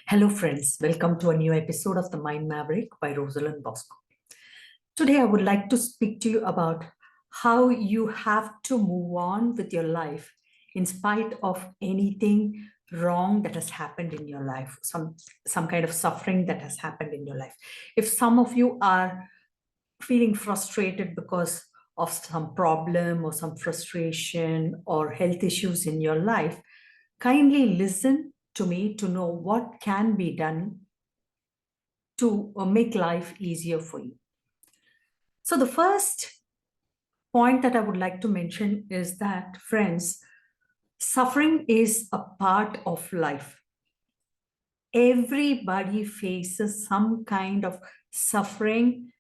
Hello, friends. Welcome to a new episode of The Mind Maverick by Rosalind Bosco. Today, I would like to speak to you about how you have to move on with your life in spite of anything wrong that has happened in your life, some kind of suffering that has happened in your life. If some of you are feeling frustrated because of some problem or some frustration or health issues in your life, kindly listen to me to know what can be done to make life easier for you. So, the first point that I would like to mention is that, friends, suffering is a part of life. Everybody faces some kind of suffering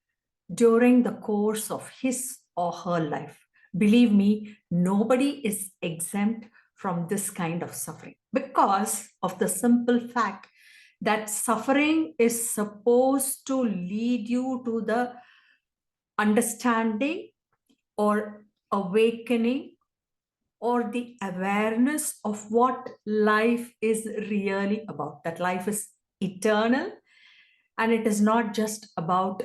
during the course of his or her life. Believe me, nobody is exempt from this kind of suffering because of the simple fact that suffering is supposed to lead you to the understanding or awakening or the awareness of what life is really about, that life is eternal and it is not just about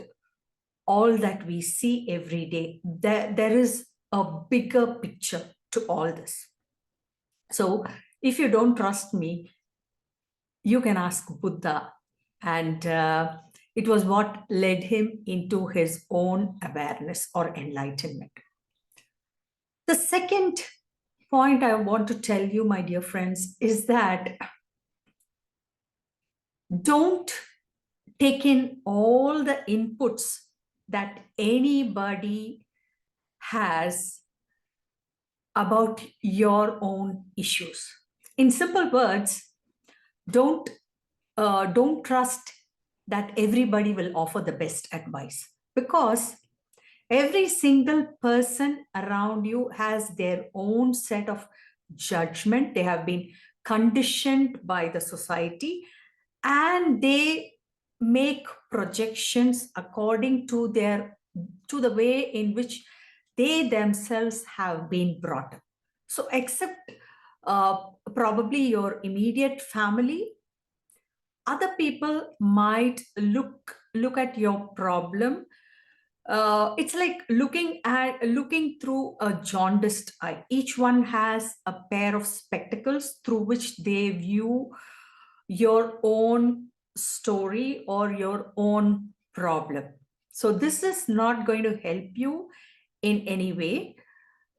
all that we see every day. There is a bigger picture to all this. So if you don't trust me, you can ask Buddha. And it was what led him into his own awareness or enlightenment. The second point I want to tell you, my dear friends, is that don't take in all the inputs that anybody has about your own issues. In simple words, don't don't trust that everybody will offer the best advice, because every single person around you has their own set of judgment. They have been conditioned by the society and they make projections according to the way in which they themselves have been brought up. So except probably your immediate family, other people might look at your problem. It's like looking through a jaundiced eye. Each one has a pair of spectacles through which they view your own story or your own problem. So this is not going to help you in any way.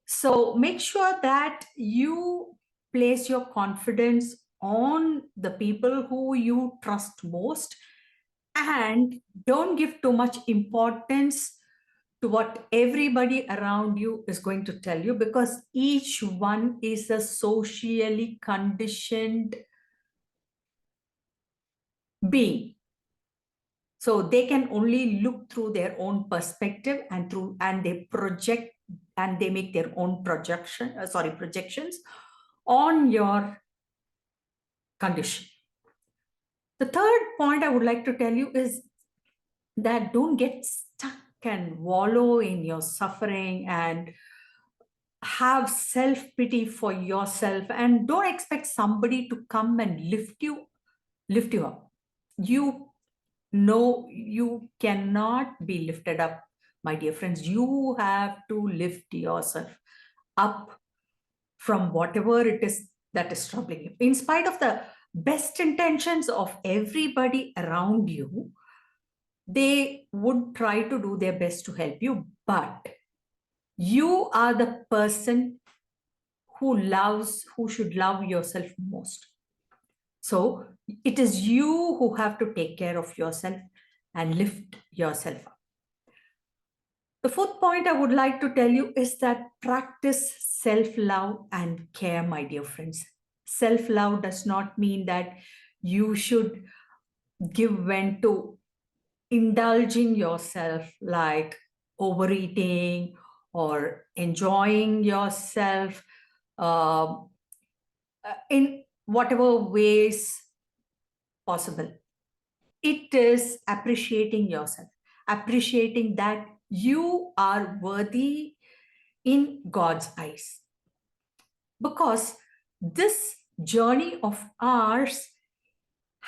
So make sure that you place your confidence on the people who you trust most, and don't give too much importance to what everybody around you is going to tell you, because each one is a socially conditioned being. So they can only look through their own perspective and they project and they make their own projections on your condition. The third point I would like to tell you is that don't get stuck and wallow in your suffering and have self-pity for yourself, and don't expect somebody to come and lift you up. You know you cannot be lifted up, my dear friends. You have to lift yourself up from whatever it is that is troubling you. In spite of the best intentions of everybody around you, they would try to do their best to help you, but you are the person who should love yourself most. So it is you who have to take care of yourself and lift yourself up. The fourth point I would like to tell you is that practice self-love and care, my dear friends. Self-love does not mean that you should give vent to indulging yourself, like overeating or enjoying yourself uh, in whatever ways possible. It is appreciating yourself, appreciating that you are worthy in God's eyes. Because this journey of ours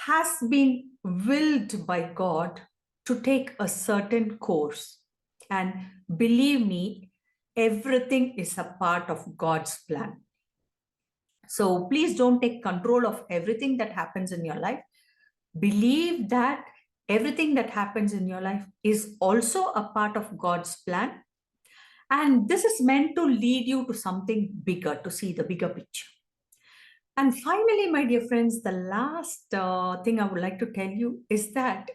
has been willed by God to take a certain course. And believe me, everything is a part of God's plan. So please don't take control of everything that happens in your life. Believe that everything that happens in your life is also a part of God's plan. And this is meant to lead you to something bigger, to see the bigger picture. And finally, my dear friends, the last thing I would like to tell you is that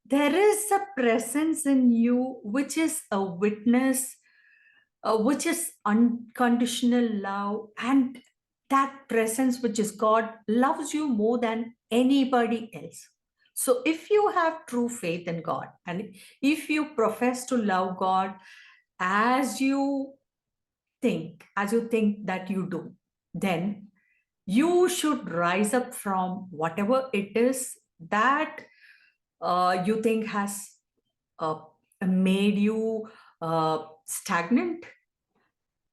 there is a presence in you which is a witness, which is unconditional love. And that presence, which is God, loves you more than anybody else. So if you have true faith in God, and if you profess to love God as you as you think that you do, then you should rise up from whatever it is that you think has uh, made you stagnant,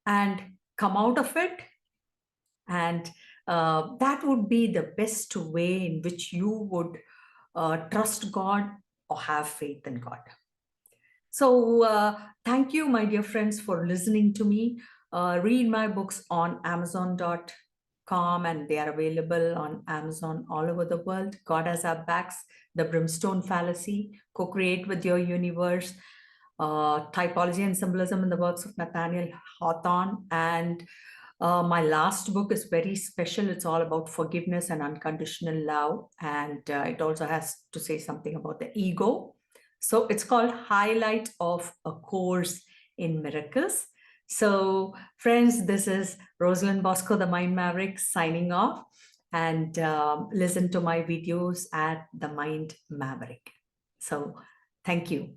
and come out of it. And that would be the best way in which you would trust God or have faith in God. So thank you, my dear friends, for listening to me. Read my books on Amazon.com, and they are available on Amazon all over the world. God Has Our Backs, The Brimstone Fallacy, Co-Create with Your Universe, Typology and Symbolism in the Works of Nathaniel Hawthorne. And my last book is very special. It's all about forgiveness and unconditional love. And it also has to say something about the ego. So it's called Highlight of a Course in Miracles. So friends, this is Rosalind Bosco, the Mind Maverick, signing off. And listen to my videos at the Mind Maverick. So thank you.